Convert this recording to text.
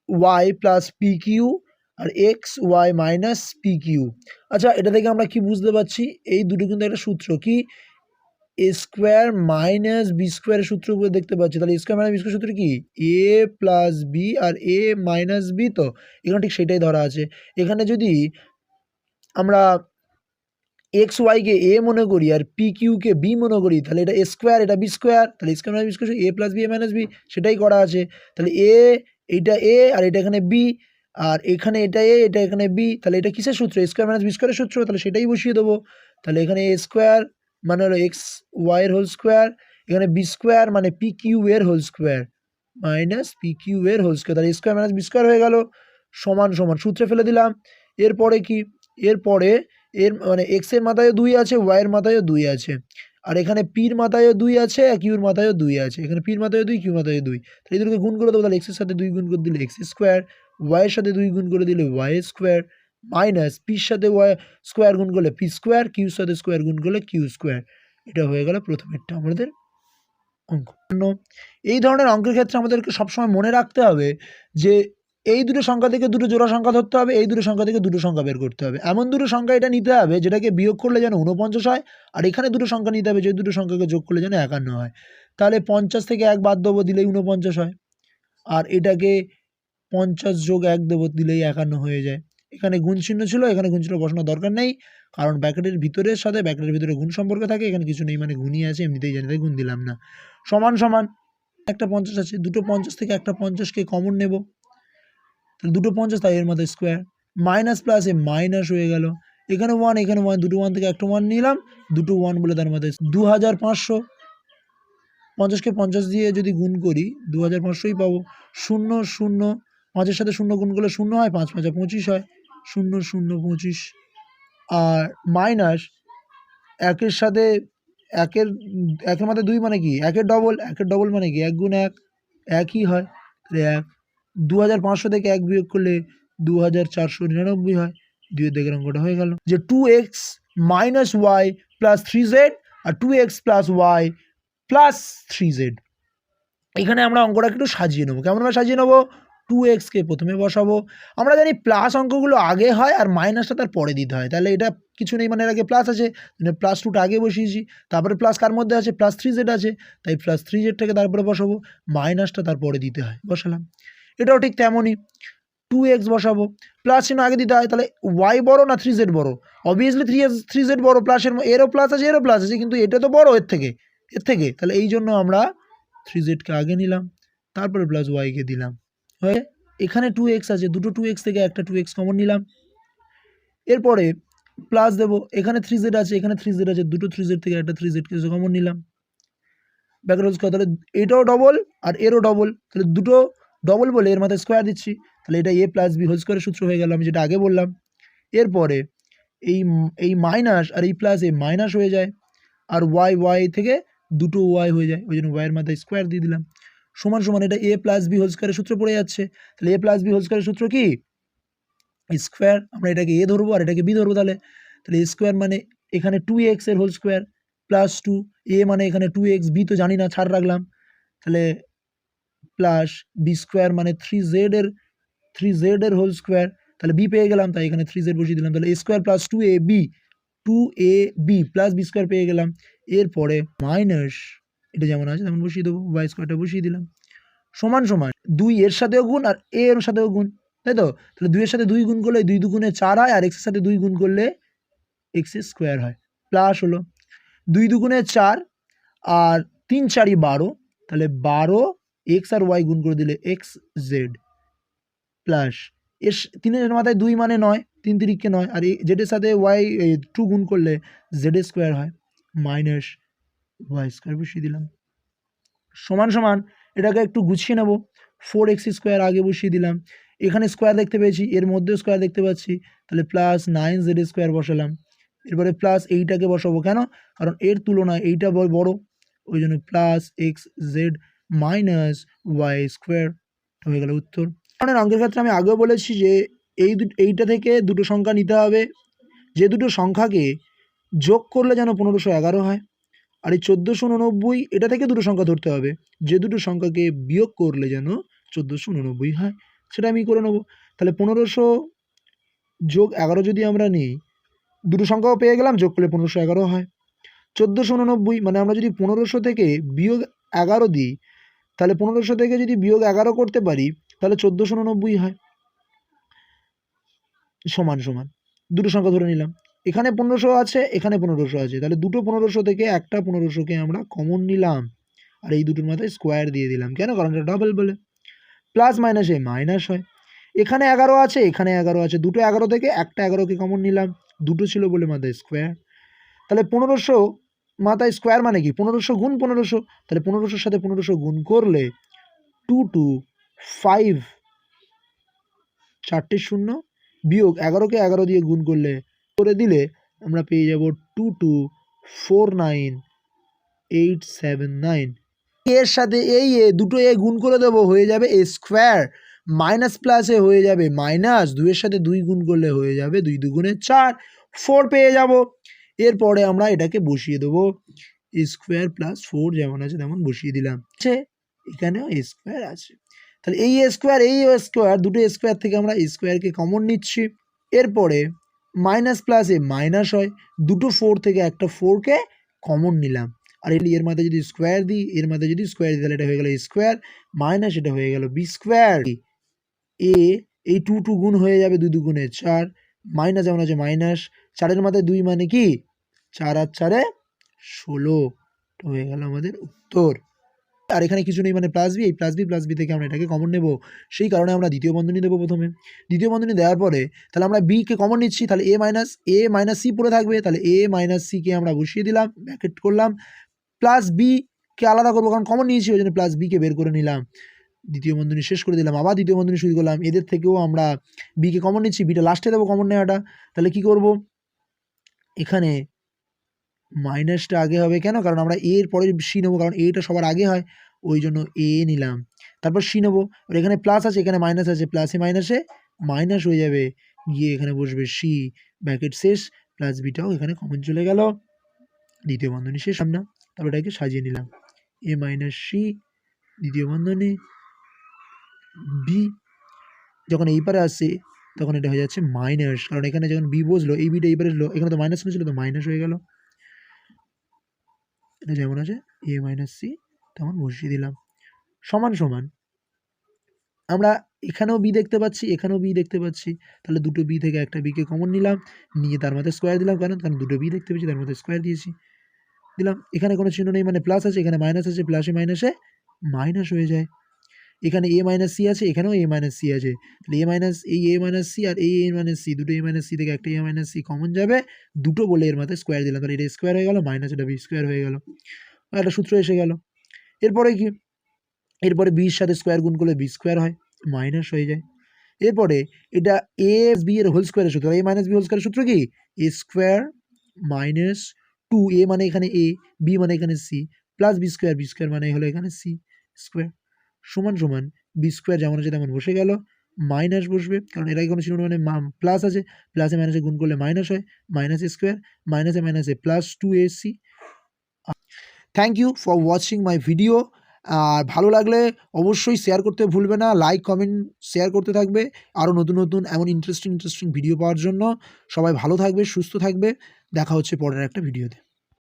Y plus p q আর x y minus p q. আচ্ছা, এটা থেকে আমরা কি বুঝতে পারছি? এই দুটো কিন্তু একটা সূত্র, কি এ স্কোয়ার মাইনাস বি স্কোয়ারের সূত্র উপরে দেখতে পাচ্ছি। তাহলে স্কোয়ার মাইনাস বি স্কোয়ার সূত্র কি এ প্লাস বি আর এ মাইনাস বি। তো এখানে ঠিক সেটাই ধরা আছে। এখানে যদি আমরা এক্স ওয়াইকে এ মনে করি আর পি কিউকে বি মনে করি, তাহলে এটা এ স্কোয়ার এটা বি স্কোয়ার, তাহলে square minus b square A plus B A minus B, সেটাই করা আছে। তাহলে এইটা এ আর এটা এখানে বি, আর এখানে এটা এ এটা এখানে বি, তাহলে এটা কিসের সূত্র? স্কোয়ার মাইনাস বি স্কোয়ারের সূত্র, তাহলে সেটাই বসিয়ে দেবো। তাহলে এখানে এ স্কোয়ার মানে হলো এক্স ওয়াইয়ের হোল স্কোয়ার, এখানে বি স্কোয়ার মানে পি কিউ এর whole square minus p q এর হোল স্কোয়ার, তাহলে স্কোয়ার মাইনাস বি স্কোয়ার হয়ে গেল সমান সমান সূত্রে ফেলে দিলাম। এরপরে কি? এরপরে এর মানে এক্স এর মাথায়ও 2 আছে, ওয়াই এর মাথায়ও 2 আছে, আর এখানে পির মাথায়ও 2 আছে, কিউর মাথায়ও 2 আছে। এখানে পির মাথায়ও 2, কিউর মাথায়ও 2, তাহলে এই দুটোকে গুণ করে দেবো। তাহলে এক্স এর সাথে 2 গুণ করে দিলে এক্স স্কোয়ার, ওয়াই এর সাথে 2 গুণ করে দিলে ওয়াই স্কোয়ার, মাইনাস পির সাথে ওয়াই স্কোয়ার গুণ করলে পি স্কোয়ার, কিউর সাথে স্কোয়ার গুণ করলে কিউ স্কোয়ার। এটা হয়ে গেল প্রথমেরটা আমাদের অঙ্ক। এই ধরনের অঙ্কের ক্ষেত্রে আমাদেরকে সবসময় মনে রাখতে হবে যে এই দুটো সংখ্যা থেকে দুটো জোড়া সংখ্যা ধরতে হবে, এই দুটো সংখ্যা থেকে দুটো সংখ্যা বের করতে হবে। এমন দুটো সংখ্যা এটা নিতে হবে যেটাকে বিয়োগ করলে যেন 49 হয়, আর এখানে দুটো সংখ্যা নিতে হবে যে দুটো সংখ্যাকে যোগ করলে যেন 51 হয়। তাহলে 50 থেকে 1 বাদ দেবো, দিলেই 49 হয়, আর এটাকে 50 যোগ 1 দেবো, দিলেই 51 হয়ে যায়। এখানে গুণ চিহ্ন ছিল, এখানে গুণ চিহ্ন বসানোর দরকার নেই, কারণ ব্র্যাকেটের ভিতরের সাথে ব্র্যাকেটের ভিতরে গুণ সম্পর্ক থাকে। এখানে কিছু নেই, মানে গুণই আছে, এমনিতেই জানি, তাই গুণ দিলাম না। সমান সমান একটা 50 আছে, দুটো 50 থেকে একটা 50কে কমন নেব, তাহলে দুটো 50, তাই এর মধ্যে স্কোয়ার, মাইনাস প্লাসে মাইনাস হয়ে গেল। এখানে 1 এখানে 1, দুটো 1 থেকে একটা 1 নিলাম, দুটো 1 বলে তার মধ্যে 2500। 50কে 50 দিয়ে যদি গুণ করি 2500ই পাবো। 0 0, 5-এর সাথে 0 গুণ করলে 0 হয়, 5 5 25 হয়, 0 0 25। আর মাইনাস 1-এর সাথে 1-এর মধ্যে 2 মানে কি 1-এর ডবল মানে কি 1 গুণ 1 1ই হয়, তাহলে 1। 2500 থেকে 1 বিয়োগ করলে 2499 হয়। 2 দিকের অঙ্কটা হয়ে গেল যে 2x minus y plus 3z আর 2x plus y plus 3z। এখানে আমরা অঙ্কটা একটু সাজিয়ে নেবো। কেমনভাবে সাজিয়ে নেবো? 2xকে প্রথমে বসাবো। আমরা জানি প্লাস অঙ্কগুলো আগে হয় আর মাইনাসটা তার পরে দিতে হয়, তাহলে এটা কিছু নেই, মানে এর আগে প্লাস আছে, প্লাস 2টা আগে বসিয়েছি, তারপরে প্লাস কার মধ্যে আছে? প্লাস 3z আছে, তাই প্লাস 3zটাকে তারপরে বসাবো, মাইনাসটা তারপরে দিতে হয়, বসালাম। এটাও ঠিক তেমনই 2x বসাবো, প্লাস চিহ্ন আগে দিতে হয়, তাহলে y বড় না 3z বড়? অবভিয়াসলি 3z বড়, প্লাসের এরও প্লাস আছে এরও প্লাস আছে, কিন্তু এটা তো বড় এর থেকে, তাহলে এই জন্য আমরা 3zকে আগে নিলাম, তারপরে প্লাস ওয়াইকে দিলাম, হয়ে এখানে 2x আছে, দুটো 2x থেকে একটা 2x কমন নিলাম। এরপরে প্লাস দেবো, এখানে 3z আছে, এখানে 3z আছে, দুটো 3z থেকে একটা 3zকে কমন নিলাম। ব্যাকরোজ করা, তাহলে এটাও ডবল আর এরও ডবল, তাহলে দুটো ডবল বলে এর মাথায় স্কোয়ার দিচ্ছি, তাহলে এটা এ প্লাস বি হোল স্কোয়ারের সূত্র হয়ে গেল, আমি যেটা আগে বললাম। এরপরে এই মাইনাস আর এই প্লাস এই মাইনাস হয়ে যায়, আর ওয়াই থেকে দুটো ওয়াই হয়ে যায়, ওই জন্য ওয়াইয়ের মাথায় স্কোয়ার দিয়ে দিলাম, সমান সমান এটা এ প্লাস বি হোল স্কোয়ারের সূত্র পড়ে যাচ্ছে। তাহলে এ প্লাস বি হোল স্কোয়ারের সূত্র কি স্কোয়ার, আমরা এটাকে এ ধরবো আর এটাকে বি ধরবো, তাহলে স্কোয়ার মানে এখানে 2x এর হোল স্কোয়ার প্লাস 2, এ মানে এখানে 2x, বি তো জানি না, ছাড় রাখলাম, তাহলে প্লাস বি স্কোয়ার মানে 3z এর হোল স্কোয়ার, তাহলে বি পেয়ে গেলাম, তাই এখানে 3z বসিয়ে দিলাম, তাহলে a square plus 2ab plus b square পেয়ে গেলাম। এরপরে মাইনাস এটা যেমন আছে তেমন বসিয়ে দেবো, ওয়াই স্কোয়ারটা বসিয়ে দিলাম, সমান সমান 2 এর সাথেও গুণ আর এ এর সাথেও গুণ, তাই তো? তাহলে 2 এর সাথে 2 গুণ করলে 2 দুগুণে 4 হয়, আর x এর সাথে 2 গুণ করলে x স্কোয়ার হয়, প্লাস হলো 2 দুগুণে 4 আর 3 4ই 12, তাহলে 12 x আর y গুণ করে দিলে xz প্লাস এর 3-এর মাথায় 2 মানে 9, 3 3কে 9, আর জেডের সাথে y 2 গুণ করলে জেড স্কোয়ার হয়, মাইনাস ওয়াই স্কোয়ার বসিয়ে দিলাম, সমান সমান এটাকে একটু গুছিয়ে নেব, 4x স্কোয়ার আগে বসিয়ে দিলাম, এখানে স্কোয়ার দেখতে পেয়েছি, এর মধ্যে স্কোয়ার দেখতে পাচ্ছি, তাহলে প্লাস 9z স্কোয়ার বসালাম। এরপরে প্লাস এইটাকে বসাবো, কেন? কারণ এর তুলনায় এইটা বড়, ওই জন্য plus xz minus y square হয়ে গেল উত্তর। কারণ অঙ্কের ক্ষেত্রে আমি আগেও বলেছি যে এইটা থেকে দুটো সংখ্যা নিতে হবে, যে দুটো সংখ্যাকে যোগ করলে যেন 1511 হয়, আর এই 1489 এটা থেকে দুটো সংখ্যা ধরতে হবে, যে দুটো সংখ্যাকে বিয়োগ করলে যেন 1489 হয়। সেটা আমি করে নেবো। তাহলে 1500 যোগ 11 যদি আমরা নিই, দুটো সংখ্যাও পেয়ে গেলাম, যোগ করলে 1511 হয়। 1489 মানে আমরা যদি 1500 থেকে বিয়োগ 11 দিই, তাহলে 1500 থেকে যদি বিয়োগ 11 করতে পারি তাহলে 1489 হয়। সমান সমান দুটো সংখ্যা ধরে নিলাম, এখানে 1500 আছে, এখানে 1500 আছে, তাহলে দুটো 1500 থেকে একটা 1500কে আমরা কমন নিলাম আর এই দুটোর মাথায় স্কোয়ার দিয়ে দিলাম। কেন? কারণ এটা ডাবল বলে। প্লাস মাইনাসে মাইনাস হয়। এখানে 11 আছে, এখানে 11 আছে, দুটো 11 থেকে একটা 11কে কমন নিলাম, দুটো ছিল বলে মাথায় স্কোয়ার। তাহলে 1500 মাথায় স্কোয়ার মানে কি? 1500 গুণ 1500, তাহলে 1500 সাথে 1500 গুণ করলে 2 2 5 চারটে শূন্য বিয়োগ 11কে 11 দিয়ে গুণ করলে করে দিলে আমরা পেয়ে যাব 2249879। এর সাথে এই এ দুটো এ গুণ করে দেবো, হয়ে যাবে এ স্কোয়ার, মাইনাস প্লাসে হয়ে যাবে মাইনাস, 2 এর সাথে 2 গুণ করলে হয়ে যাবে 2 দুগুণে 4, 4 পেয়ে যাব। এরপরে আমরা এটাকে বসিয়ে দেবো, এ স্কোয়ার প্লাস 4 যেমন আছে তেমন বসিয়ে দিলাম। এখানেও এ স্কোয়ার আছে, তাহলে এই স্কোয়ার এই স্কোয়ার দুটো স্কোয়ার থেকে আমরা স্কোয়ারকে কমন নিচ্ছি। এরপরে মাইনাস প্লাসে মাইনাস হয়, দুটো 4 থেকে একটা 4কে কমন নিলাম, আর এর মাথায় যদি স্কোয়ার দিই, এর মাথায় যদি স্কোয়ার দিই তাহলে এটা হয়ে গেল স্কোয়ার, মাইনাস এটা হয়ে গেল বি স্কোয়ার। এ এই 2 2 গুণ হয়ে যাবে 2 দুগুণে 4, মাইনাস যেমন আছে মাইনাস, 4-এর মাথায় 2 মানে কি 4 আর 4-এ 16 হয়ে গেল আমাদের উত্তর। আর এখানে কিছু নেই মানে প্লাস বি, এই প্লাস বি থেকে আমরা এটাকে কমন নেব, সেই কারণে আমরা দ্বিতীয় বন্ধনী দেবো প্রথমে। দ্বিতীয় বন্ধনী দেওয়ার পরে তাহলে আমরা বিকে কমন নিচ্ছি, তাহলে এ মাইনাস সি পড়ে থাকবে, তাহলে এ মাইনাস সিকে আমরা বসিয়ে দিলাম, ব্র্যাকেট করলাম, প্লাস বিকে আলাদা করবো কারণ কমন নিয়েছি, ওই জন্য প্লাস বিকে বের করে নিলাম, দ্বিতীয় বন্ধনী শেষ করে দিলাম, আবার দ্বিতীয় বন্ধনী শুরু করলাম, এদের থেকেও আমরা বিকে কমন নিচ্ছি, বিটা লাস্টে দেবো কমন নেওয়াটা। তাহলে কি করব, এখানে মাইনাসটা আগে হবে, কেন? কারণ আমরা এর পরে সি নেবো, কারণ এটা সবার আগে হয়, ওই জন্য এ নিলাম, তারপর সি নেবো। আর এখানে প্লাস আছে, এখানে মাইনাস আছে, প্লাসে মাইনাসে মাইনাস হয়ে যাবে, গিয়ে এখানে বসবে সি, ব্র্যাকেট শেষ, প্লাস বিটাও এখানে কমন চলে গেল, দ্বিতীয় বন্ধনী শেষ আমরা। তারপর এটাকে সাজিয়ে নিলাম, এ মাইনাস সি দ্বিতীয় বন্ধনী বি, যখন এই পারে আসছে তখন এটা হয়ে যাচ্ছে মাইনাস, কারণ এখানে যখন বি বসলো এই বিটা এই পারে এসলো, এখানে তো মাইনাস ছিল তো মাইনাস হয়ে গেল, এটা যেমন আছে এ মাইনাস সি তেমন বসিয়ে দিলাম। সমান সমান আমরা এখানেও বি দেখতে পাচ্ছি, এখানেও বি দেখতে পাচ্ছি, তাহলে দুটো বি থেকে একটা বিকে কমন নিলাম, নিয়ে তার মধ্যে স্কোয়ার দিলাম, কারণ দুটো বি দেখতে পেয়েছি তার মধ্যে স্কোয়ার দিয়েছি, দিলাম। এখানে কোনো চিহ্ন নেই মানে প্লাস আছে, এখানে মাইনাস আছে, প্লাসে মাইনাসে মাইনাস হয়ে যায়। এখানে এ মাইনাস সি আছে, এখানেও এ মাইনাস সি আছে, তাহলে এ মাইনাস সি আর এ মাইনাস সি, দুটো এ মাইনাস সি থেকে একটা এ মাইনাস সি কমন যাবে, দুটো বলে এর মাথায় স্কোয়ার দিলাম, তাহলে এটা স্কোয়ার হয়ে গেল, মাইনাস এটা বি স্কোয়ার হয়ে গেল, একটা সূত্র এসে গেল। এরপরে কি, এরপরে বির সাথে স্কোয়ার গুণ করলে বি স্কোয়ার হয়, মাইনাস হয়ে যায়। এরপরে এটা এ বি এর হোল স্কোয়ারের সূত্র, এ মাইনাস বি হোল স্কোয়ারের সূত্র কি, এ স্কোয়ার মাইনাস 2 এ মানে এখানে এ, বি মানে এখানে সি, প্লাস বি স্কোয়ার মানে হলো এখানে সি স্কোয়ার, সমান সমান বি স্কোয়ার যেমন আছে তেমন বসে গেল, মাইনাস বসবে কারণ এর আগে কোনো ছিল মানে প্লাস আছে, প্লাসে মাইনাসে গুণ করলে মাইনাস হয়, মাইনাস স্কোয়ার মাইনাসে plus 2ac। Thank you for watching my video. আর ভালো লাগলে অবশ্যই শেয়ার করতে ভুলবে না, লাইক কমেন্ট শেয়ার করতে থাকবে আরও নতুন নতুন এমন ইন্টারেস্টিং ভিডিও পাওয়ার জন্য। সবাই ভালো থাকবে, সুস্থ থাকবে, দেখা হচ্ছে পরের একটা ভিডিওতে।